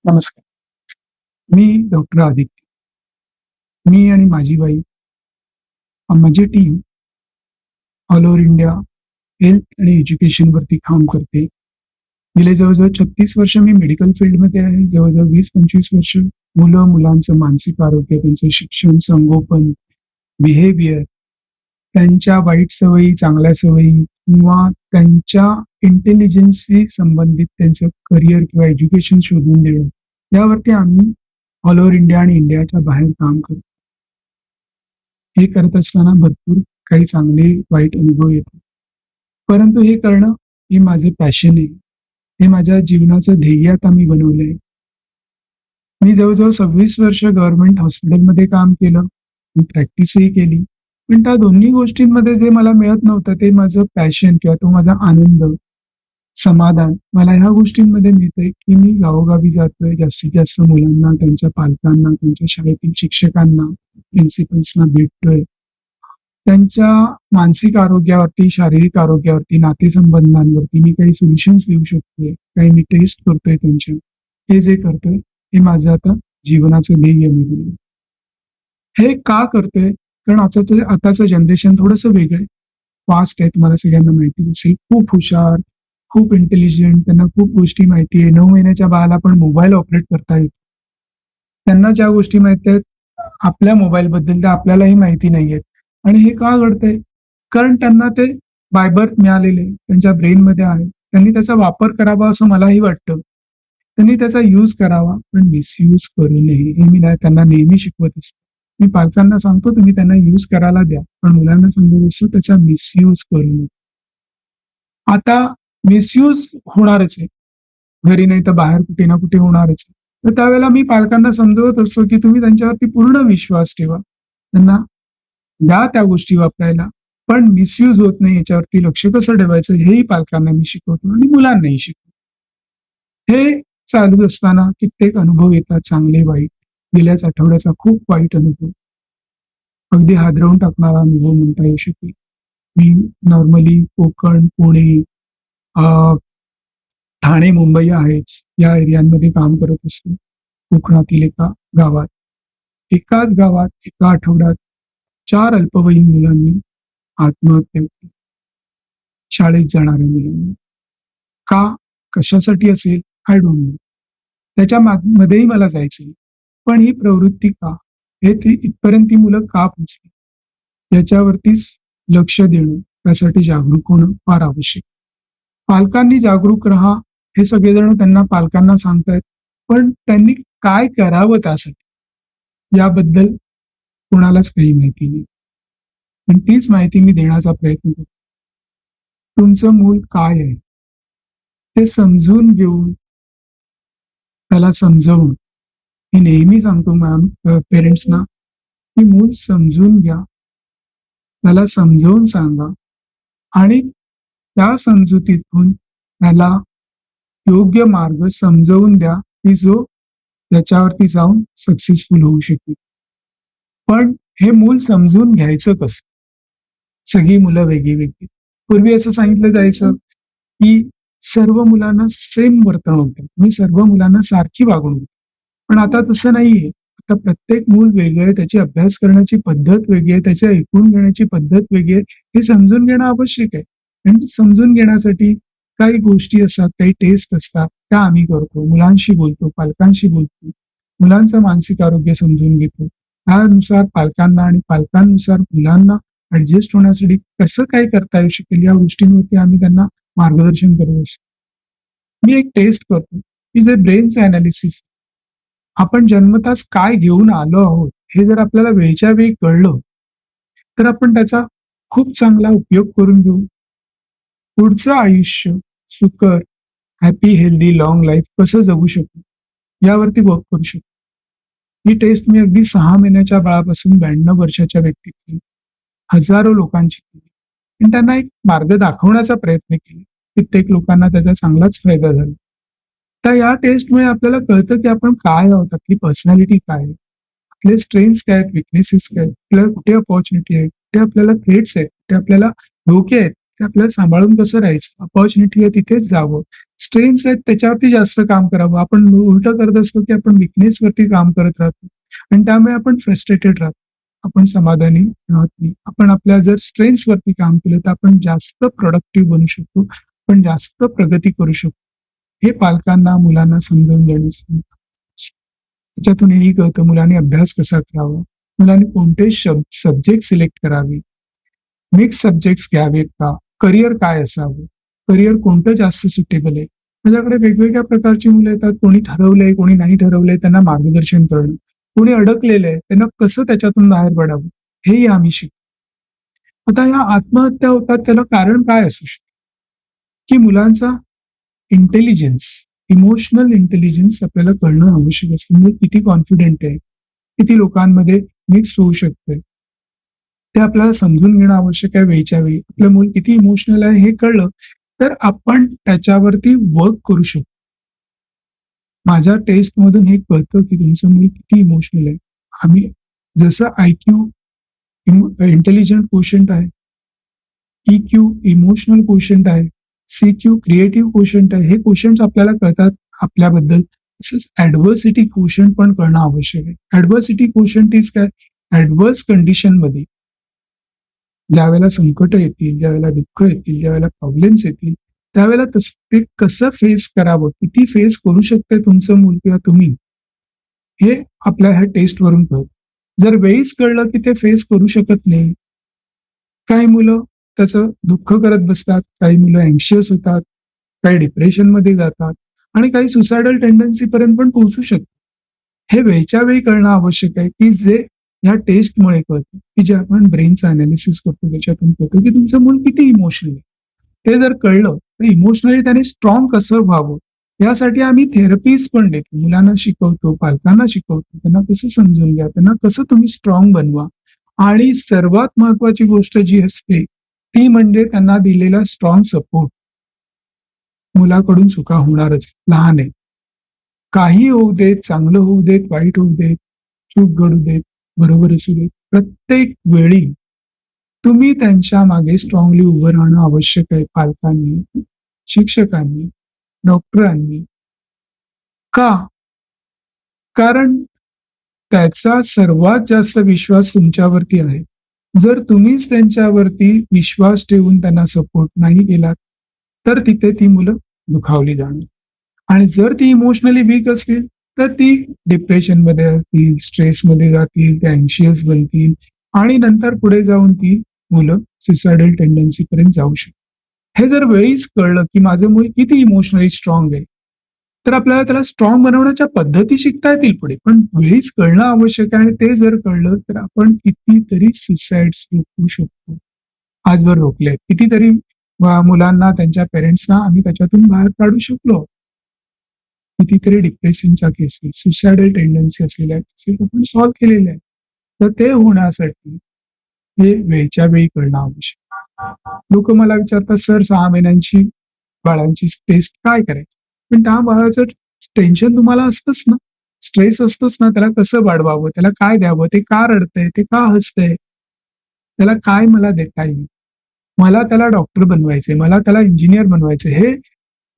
नमस्कार. मी डॉक्टर आदित्य. मी आणि माझी वाईफ माझी team all over India health आणि एज्युकेशनवरती काम करते. गेले जवळ-जवळ 36 वर्ष मी मेडिकल फील्डमध्ये आहे. जवळ-जवळ 20-25 वर्ष मुलं-मुलांचं मानसिक आरोग्य, त्यांचं शिक्षण, संगोपन, बिहेवियर, त्यांच्या वाईट सवयी, चांगल्या सवयी किंवा त्यांच्या इंटेलिजन्सशी संबंधित त्यांचं करियर किंवा एज्युकेशन शोधून देणं, यावरती आम्ही ऑल ओव्हर इंडिया आणि इंडियाच्या बाहेर काम करतो. हे करत असताना भरपूर काही चांगले, वाईट अनुभव येतात. परंतु हे करणं हे माझं पॅशन आहे. हे माझ्या जीवनाचं ध्येय आता मी बनवलंय. मी जवळ-जवळ 26 वर्ष गव्हर्नमेंट हॉस्पिटलमध्ये काम केलं. मी प्रॅक्टिसही केली. पण त्या दोन्ही गोष्टींमध्ये जे मला मिळत नव्हतं ते माझं पॅशन किंवा तो माझा आनंद, समाधान मला ह्या गोष्टींमध्ये मिळतंय, की मी गावोगावी जातोय, जास्तीत जास्त मुलांना, त्यांच्या पालकांना, त्यांच्या शाळेतील शिक्षकांना, प्रिन्सिपल्सना भेटतोय. त्यांच्या मानसिक आरोग्यावरती, शारीरिक आरोग्यावरती, नातेसंबंधांवरती मी काही सोल्युशन्स देऊ शकतोय, काही मी टेस्ट करतोय त्यांच्या. हे जे करतोय, हे माझं आता जीवनाचं ध्येय मी बनवलंय. हे का करतोय? कारण आताचं जनरेशन थोडंसं वेगळं आहे. फास्ट आहे, तुम्हाला सगळ्यांना माहिती असेल. खूप हुशार, खूप इंटेलिजंट, त्यांना खूप गोष्टी माहिती आहे. 9 महिन्याच्या बाळाला पण मोबाईल ऑपरेट करता येतो. त्यांना ज्या गोष्टी माहिती आहेत आपल्या मोबाईलबद्दल त्या आपल्यालाही माहिती नाहीयेत. आणि हे का घडतंय? कारण त्यांना ते बाय बर्थ मिळालेले आहे. त्यांच्या ब्रेनमध्ये आहे. त्यांनी त्याचा वापर करावा असं मलाही वाटतं. त्यांनी त्याचा यूज करावा, पण मिसयूज करू नये हे मी त्यांना नेहमी शिकवत असतो. मी पालकांना सांगतो तुम्ही त्यांना यूज करायला द्या, पण मुलांना सांगत असतो त्याचा मिसयूज करू नये. आता मिसयूज होणारच आहे. घरी नाही तर बाहेर कुठे ना कुठे होणारच आहे. तर त्यावेळेला मी पालकांना समजवत असतो, की तुम्ही त्यांच्यावरती पूर्ण विश्वास ठेवा. त्यांना द्या त्या गोष्टी वापरायला, पण मिसयूज होत नाही याच्यावरती लक्ष कसं ठेवायचं हेही पालकांना मी शिकवतो आणि मुलांनाही शिकवतो. हे चालू असताना कित्येक अनुभव येतात चांगले वाईट. गेल्याच आठवड्याचा खूप वाईट अनुभव. अगदी हादरवून टाकणारा अनुभव म्हणता येऊ शकेल. मी नॉर्मली कोकण, पुणे, अ, ठाणे, मुंबई आहेच या एरियांमध्ये काम करत असतो. कोकणातील एका गावात. एकाच गावात एका आठवड्यात 4 अल्पवयीन मुलांनी आत्महत्या केली. शाळेत जाणाऱ्या मुलांनी. का? कशासाठी असेल? I don't know. त्याच्या मध्येही मला जायचं नाही. पण ही प्रवृत्ती का? हे ती इथपर्यंत ती मुलं का पोहोचली? याच्यावरतीच लक्ष देणं, त्यासाठी जागरूक होणं फार आवश्यक. पालकांनी जागरूक राहा, हे सगळेजण त्यांना पालकांना सांगतायत. पण त्यांनी काय करावं त्यासाठी? याबद्दल कुणालाच काही माहिती नाही. पण तीच माहिती मी देण्याचा प्रयत्न करतो. तुमचं मूल काय आहे? ते समजून घेऊन, त्याला समजावून मी नेहमी सांगतो पेरेंट्सना, की मूल समजून घ्या, त्याला समजावून सांगा आणि त्या समजुतीतून त्याला योग्य मार्ग समजावून द्या, की जो त्याच्यावरती जाऊन सक्सेसफुल होऊ शकेल. पण हे मूल समजून घ्यायचं कसं? सगळी मुलं वेगळी-वेगळी. पूर्वी असं सांगितलं जायचं, की सर्व मुलांना सेम वर्तणूक द्या. तुम्ही सर्व मुलांना सारखी वागणूक द्या. पण आता तसं नाहीये. आता प्रत्येक मूल वेगळं आहे, त्याची अभ्यास करण्याची पद्धत वेगळी आहे, त्याचे ऐकून घेण्याची पद्धत वेगळी आहे. हे समजून घेणं आवश्यक आहे. आणि समजून घेण्यासाठी काही गोष्टी असतात, काही टेस्ट असतात, त्या आम्ही करतो. मुलांशी बोलतो, पालकांशी बोलतो. मुलांचं मानसिक आरोग्य समजून घेतो. त्यानुसार पालकांना आणि पालकांनुसार मुलांना ॲडजस्ट होण्यासाठी कसं काय करता येऊ शकेल या गोष्टींवरती आम्ही त्यांना मार्गदर्शन करत असतो. मी एक टेस्ट करतो, की जे ब्रेनचं एनालिसिस आपण जन्मताच काय घेऊन आलो आहोत, हे जर आपल्याला वेळच्या वेळी कळलं, तर आपण त्याचा खूप चांगला उपयोग करून घेऊ. पुढचं आयुष्य सुखकर, हॅपी, हेल्दी, लाँग लाईफ कसं जगू शकू, यावरती वर्क करू शकतो. ही टेस्ट मी अगदी 6 महिन्याच्या बाळापासून 92 वर्षाच्या व्यक्ती केली. हजारो लोकांची केली. आणि त्यांना एक मार्ग दाखवण्याचा प्रयत्न केला. कित्येक लोकांना त्याचा चांगलाच फायदा झाला. तर या टेस्टमुळे आपल्याला कळतं, की आपण काय आहोत, आपली पर्सनॅलिटी काय आहे, आपले स्ट्रेंथ्स काय आहेत, वीकनेसेस काय आहेत, आपल्याला कुठे अपॉर्च्युनिटी आहे, कुठे आपल्याला थ्रेट्स आहेत, कुठे आपल्याला धोके आहेत, ते आपल्याला सांभाळून कसं राहायचं, अपॉर्च्युनिटी आहे तिथेच जावं, स्ट्रेंथ्स आहेत त्याच्यावरती जास्त काम करावं. आपण उलट करत असतो की आपण विकनेस वरती काम करत राहतो आणि त्यामुळे आपण फ्रस्ट्रेटेड राहतो, आपण समाधानी राहत नाही. आपण आपल्या जर स्ट्रेंथ्स वरती काम केलं तर आपण जास्त प्रोडक्टिव्ह बनू शकतो, आपण जास्त प्रगती करू शकतो. हे पालकांना मुलांना समजावून देण्यासाठी त्याच्यातून हेही कळतं मुलांनी अभ्यास कसा करावा, मुलांनी कोणते सब्जेक्ट सिलेक्ट करावे, मिक्स सब्जेक्ट्स घ्यावेत का, करिअर काय असावं, करिअर कोणतं जास्त सुटेबल आहे. माझ्याकडे वेगवेगळ्या प्रकारची मुलं येतात, कोणी ठरवलंय कोणी नाही ठरवलंय त्यांना मार्गदर्शन करणं, कोणी अडकलेलं आहे त्यांना कसं त्याच्यातून बाहेर पडावं हेही आम्ही शिकतो. आता या आत्महत्या होतात त्याला कारण काय असू शकतं, की मुलांचा इंटेलिजन्स, इमोशनल इंटेलिजन्स आपल्याला कळणं आवश्यक असतं. मूल किती कॉन्फिडेंट आहे, किती लोकांमध्ये मिक्स होऊ शकते ते आपल्याला समजून घेणं आवश्यक आहे वेळच्या वेळी. आपलं मूल किती इमोशनल आहे हे कळलं तर आपण त्याच्यावरती वर्क करू शकतो. माझ्या टेस्ट मधून हे कळतं की तुमचं मूल किती इमोशनल आहे. आम्ही जसं IQ इंटेलिजंट क्वोशंट आहे, EQ इमोशनल क्वोशंट आहे, CQ क्रिएटिव्ह क्वोशंट आहे. हे क्वोशंट आपल्याला कळतात आपल्याबद्दल. तसंच ऍडव्हर्सिटी क्वोशंट पण कळणं आवश्यक आहे. ऍडव्हर्सिटी क्वोशंट इज काय, ऍडव्हर्स कंडिशन मध्ये ज्यावेळेला संकट येतील, ज्यावेळेला दुःख येतील, ज्यावेळेला प्रॉब्लेम्स येतील, त्यावेळेला ते कसं फेस करावं, किती फेस करू शकते तुमचं मूल किंवा तुम्ही, हे आपल्या ह्या टेस्ट वरून कळतं. जर वेळीच कळलं की ते फेस करू शकत नाही, काही मुलं त्याचं दुःख करत बसतात, काही मुलं अँशियस होतात, काही डिप्रेशन मध्ये जातात आणि काही सुसायडल टेंडन्सी पर्यंत पण पोहोचू शकतात. हे वेळच्या वेळी कळणं आवश्यक आहे, की जे या टेस्टमुळे कळतं, की जे आपण ब्रेनचं अनालिसिस करतो त्याच्यातून कळतं, की तुमचं मूल किती इमोशनल आहे. ते जर कळलं तर इमोशनली त्याने स्ट्रॉंग कसं व्हावं यासाठी आम्ही थेरपीज पण देतो. मुलांना शिकवतो, पालकांना शिकवतो, त्यांना कसं समजून घ्या, त्यांना कसं तुम्ही स्ट्रॉंग बनवा. आणि सर्वात महत्वाची गोष्ट जी असते ती म्हणजे त्यांना दिलेला स्ट्रॉंग सपोर्ट. मुलाकडून चुका होणारच, लहान आहे. काही होऊ देत, चांगलं होऊ देत, वाईट होऊ देत, चूक घडू देत, बरोबर असू देत. प्रत्येक वेळी तुम्ही त्यांच्या मागे स्ट्रॉंगली उभं राहणं आवश्यक आहे पालकांनी, शिक्षकांनी, डॉक्टरांनी. का? कारण त्याचा सर्वात जास्त विश्वास तुमच्यावरती आहे. जर तुम्हीच त्यांच्यावरती विश्वास ठेवून त्यांना सपोर्ट नाही केलात, तर तिथे ती मुलं दुखावली जाणार. आणि जर ती इमोशनली वीक असतील, तर ती डिप्रेशनमध्ये असतील, स्ट्रेसमध्ये जातील, ते अँशियस बनतील आणि नंतर पुढे जाऊन ती मुलं सुसायडल टेंडन्सी पर्यंत जाऊ शकतात. हे जर वेळीच कळलं, की माझं मूल किती इमोशनली स्ट्रॉंग आहे, तर आपल्याला त्याला स्ट्रॉंग बनवण्याच्या पद्धती शिकता येतील पुढे. पण वेळीच कळणं आवश्यक आहे आणि ते जर कळलं तर आपण कितीतरी सुसाइड्स रोखू शकतो. आजवर रोखले. कितीतरी मुलांना त्यांच्या पेरेंट्सना आम्ही त्याच्यातून बाहेर काढू शकलो. कितीतरी डिप्रेशनच्या केसेस, सुसायडल टेंडन्सी असलेल्या केसेस आपण सॉल्व्ह केलेल्या आहेत. तर ते होण्यासाठी हे वेळच्या वेळी कळणं आवश्यक. लोक मला विचारतात, सर 6 महिन्यांची बाळांची टेस्ट काय करायची? पण त्या बाळाचं टेन्शन तुम्हाला असतंच ना, स्ट्रेस असतोच ना, त्याला कसं वाढवावं, त्याला काय द्यावं, ते का रडतंय, ते का हसतंय, त्याला काय मला देता येईल, मला त्याला डॉक्टर बनवायचंय, मला त्याला इंजिनियर बनवायचंय. हे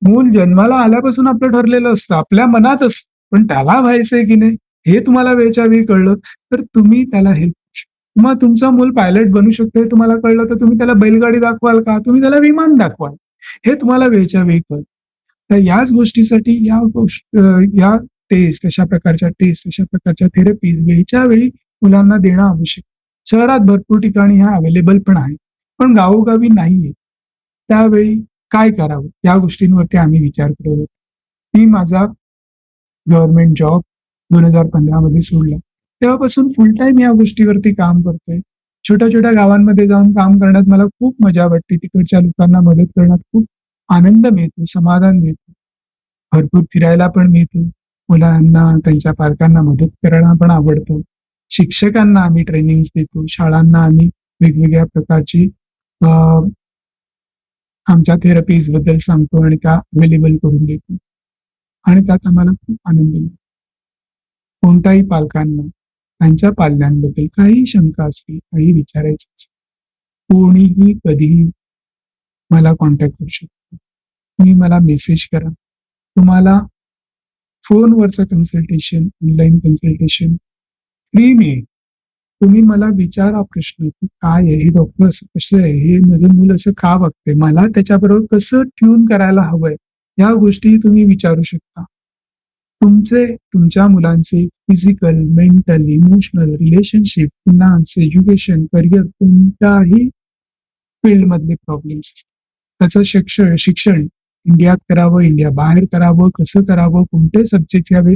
मूल जन्माला आल्यापासून आपलं ठरलेलं असतं, आपल्या मनात असतं. पण त्याला व्हायचंय की नाही हे तुम्हाला वेळच्या वेळी कळलं तर तुम्ही त्याला हेल्प करू शकता. मग तुमचं मूल पायलट बनू शकतं हे तुम्हाला कळलं तर तुम्ही त्याला बैलगाडी दाखवाल का? तुम्ही त्याला विमान दाखवाल. हे तुम्हाला वेळच्या वेळी कळतं. तर याच गोष्टीसाठी या टेस्ट, अशा प्रकारच्या टेस्ट, अशा प्रकारच्या थेरपीज वेळच्या वेळी मुलांना देणं आवश्यक. शहरात भरपूर ठिकाणी ह्या अवेलेबल पण आहे, पण गावोगावी नाहीये. त्यावेळी काय करावं या गोष्टींवरती आम्ही विचार करत होतो. मी माझा गव्हर्नमेंट जॉब 2015 मध्ये सोडला. तेव्हापासून फुल टाइम या गोष्टीवरती काम करतोय. छोट्या छोट्या गावांमध्ये जाऊन काम करण्यात मला खूप मजा वाटते. तिकडच्या लोकांना मदत करण्यात खूप आनंद मिळतो, समाधान मिळतं. भरपूर फिरायला पण मिळतं. मुलांना त्यांच्या पालकांना मदत करायला पण आवडतं. शिक्षकांना आम्ही ट्रेनिंग देतो. शाळांना आम्ही वेगवेगळ्या प्रकारची आमच्या थेरपीज बद्दल सांगतो आणि त्या अवेलेबल करून देतो. आणि त्यात आम्हाला खूप आनंद मिळतो. कोणत्याही पालकांना त्यांच्या पाल्यांबद्दल काही शंका असतील, काही विचारायचं असेल, कोणीही कधीही मला कॉन्टॅक्ट करू शकता. तुम्ही मला मेसेज करा. तुम्हाला फोनवरचं कन्सल्टेशन, ऑनलाईन कन्सल्टेशन फ्री मिळेल. तुम्ही मला विचारा प्रश्न की काय आहे, हे डॉक्टर असं कसं आहे, हे माझं मूल असं का वागतंय, मला त्याच्याबरोबर कसं ट्यून करायला हवंय, या गोष्टी तुम्ही विचारू शकता. तुमच्या मुलांचे physical, mental, emotional, relationship, finance, education, career, कोणत्याही फील्डमधले प्रॉब्लेम्स, त्याचं शिक्षण इंडियात करावं, इंडिया बाहेर करावं, कसं करावं, कोणते सब्जेक्ट घ्यावे,